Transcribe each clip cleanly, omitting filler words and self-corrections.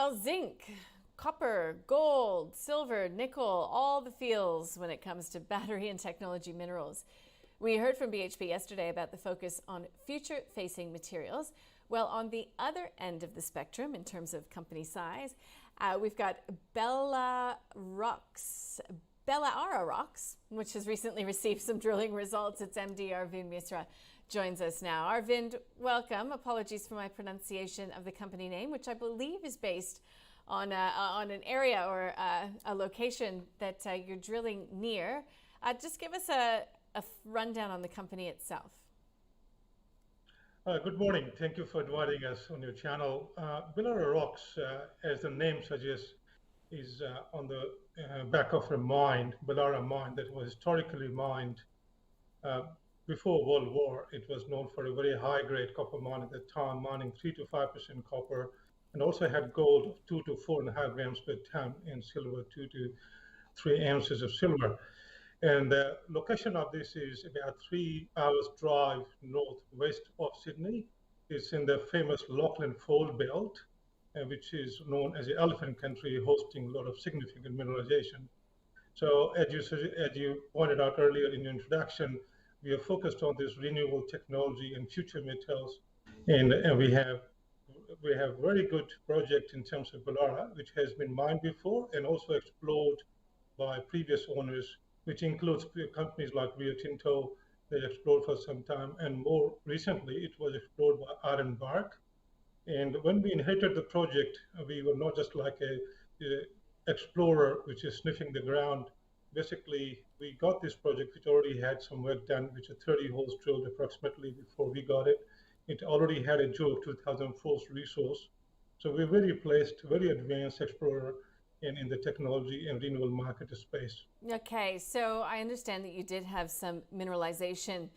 Well, zinc, copper, gold, silver, nickel, all the feels when it comes to battery and technology minerals. We heard from BHP yesterday about the focus on future-facing materials. Well, on the other end of the spectrum, in terms of company size, we've got Belararox, which has recently received some drilling results. Its MD, Arvind Misra, joins us now. Arvind, welcome. Apologies for my pronunciation of the company name, which I believe is based on an area or a location that you're drilling near. Just give us a rundown on the company itself. Good morning. Thank you for inviting us on your channel. Belararox, as the name suggests, is on the back of a mine, Belara mine, that was historically mined before World War. It was known for a very high-grade copper mine at the time, mining 3 to 5% copper, and also had gold of 2 to 4.5 grams per ton, and silver 2 to 3 ounces of silver. And the location of this is about 3 hours drive northwest of Sydney. It's in the famous Lachlan Fold Belt, which is known as the Elephant Country, hosting a lot of significant mineralization. So as you pointed out earlier in your introduction, we are focused on this renewable technology and future metals, and we have very good project in terms of Belara, which has been mined before and also explored by previous owners, which includes companies like Rio Tinto. They explored for some time, and more recently it was explored by Iron Bark. And when we inherited the project, we were not just like a explorer which is sniffing the ground. Basically, we got this project which already had some work done, which is 30 holes drilled approximately before we got it. It already had a Joe 2004 resource. So we're very placed, very advanced explorer in the technology and renewable market space. Okay, so I understand that you did have some mineralization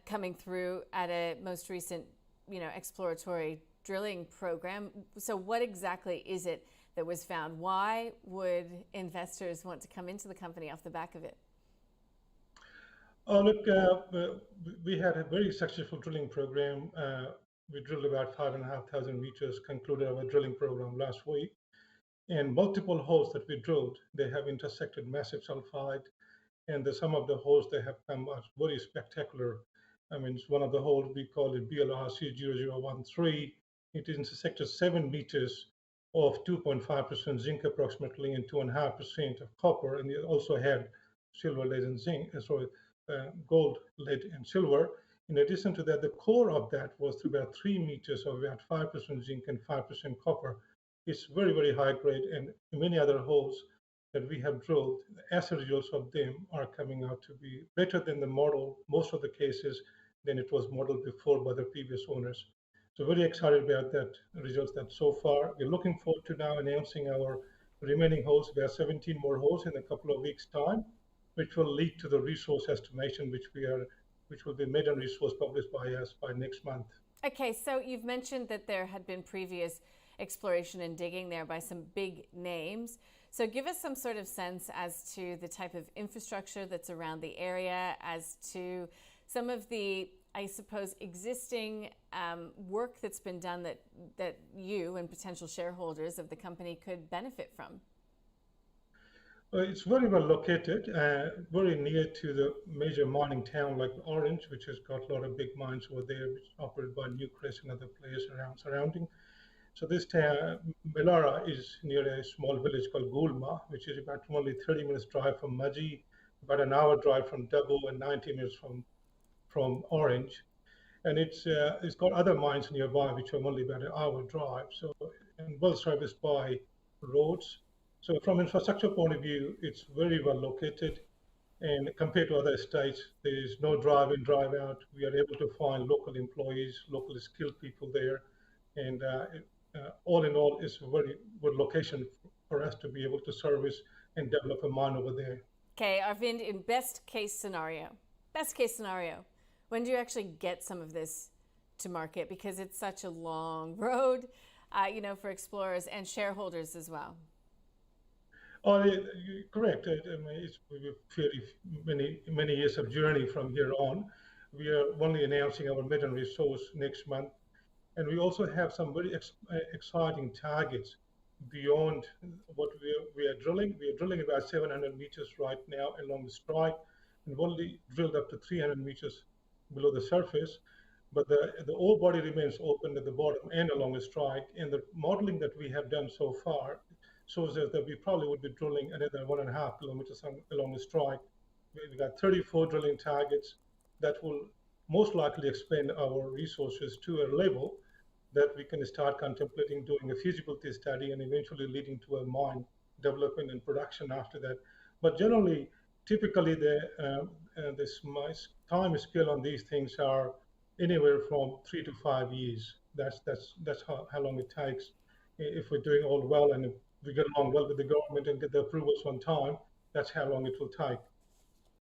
coming through at a most recent, exploratory drilling program. So what exactly is it that was found? Why would investors want to come into the company off the back of it? Oh, look, we had a very successful drilling program. We drilled about 5,500 meters, concluded our drilling program last week. And multiple holes that we drilled, they have intersected massive sulfide. And some of the holes, they have come out very spectacular. I mean, it's one of the holes, we call it Belara C0013. It intersected 7 meters of 2.5% zinc approximately and 2.5% of copper. And it also had silver, lead, and zinc, gold, lead, and silver. In addition to that, the core of that was about 3 meters of about 5% zinc and 5% copper. It's very, very high grade, and many other holes that we have drilled, the assay results of them are coming out to be better than the model, most of the cases, than it was modeled before by the previous owners. So very excited about that results that so far. We're looking forward to now announcing our remaining holes. There are 17 more holes in a couple of weeks' time, which will lead to the resource estimation, which will be made and resource published by us by next month. Okay, so you've mentioned that there had been previous exploration and digging there by some big names. So give us some sort of sense as to the type of infrastructure that's around the area, as to some of the, I suppose, existing work that's been done that you and potential shareholders of the company could benefit from. It's very well located, very near to the major mining town like Orange, which has got a lot of big mines over there, which is operated by Newcrest and other players surrounding. So this town, Belara, is near a small village called Gulma, which is about only 30 minutes drive from Mudgee, about an hour drive from Dubbo, and 90 minutes from Orange. And it's got other mines nearby, which are only about an hour drive. So, and well serviced by roads. So from infrastructure point of view, it's very well located. And compared to other states, there is no drive in, drive out. We are able to find local employees, locally skilled people there. And all in all, it's a very good location for us to be able to service and develop a mine over there. Okay, Arvind, in best case scenario, when do you actually get some of this to market? Because it's such a long road, for explorers and shareholders as well. Oh, correct. I mean, it's fairly many years of journey from here on. We are only announcing our maiden resource next month. And we also have some very exciting targets beyond what we are drilling. We are drilling about 700 meters right now along the strike, and we've only drilled up to 300 meters below the surface. But the ore body remains open at the bottom and along the strike. And the modeling that we have done so far shows us that we probably would be drilling another 1.5 kilometers along the strike. We got 34 drilling targets that will most likely expand our resources to a level that we can start contemplating doing a feasibility study and eventually leading to a mine development and production after that. But generally, typically this time scale on these things are anywhere from 3 to 5 years. That's how long it takes if we're doing all well and if we get along well with the government and get the approvals on time. That's how long it will take.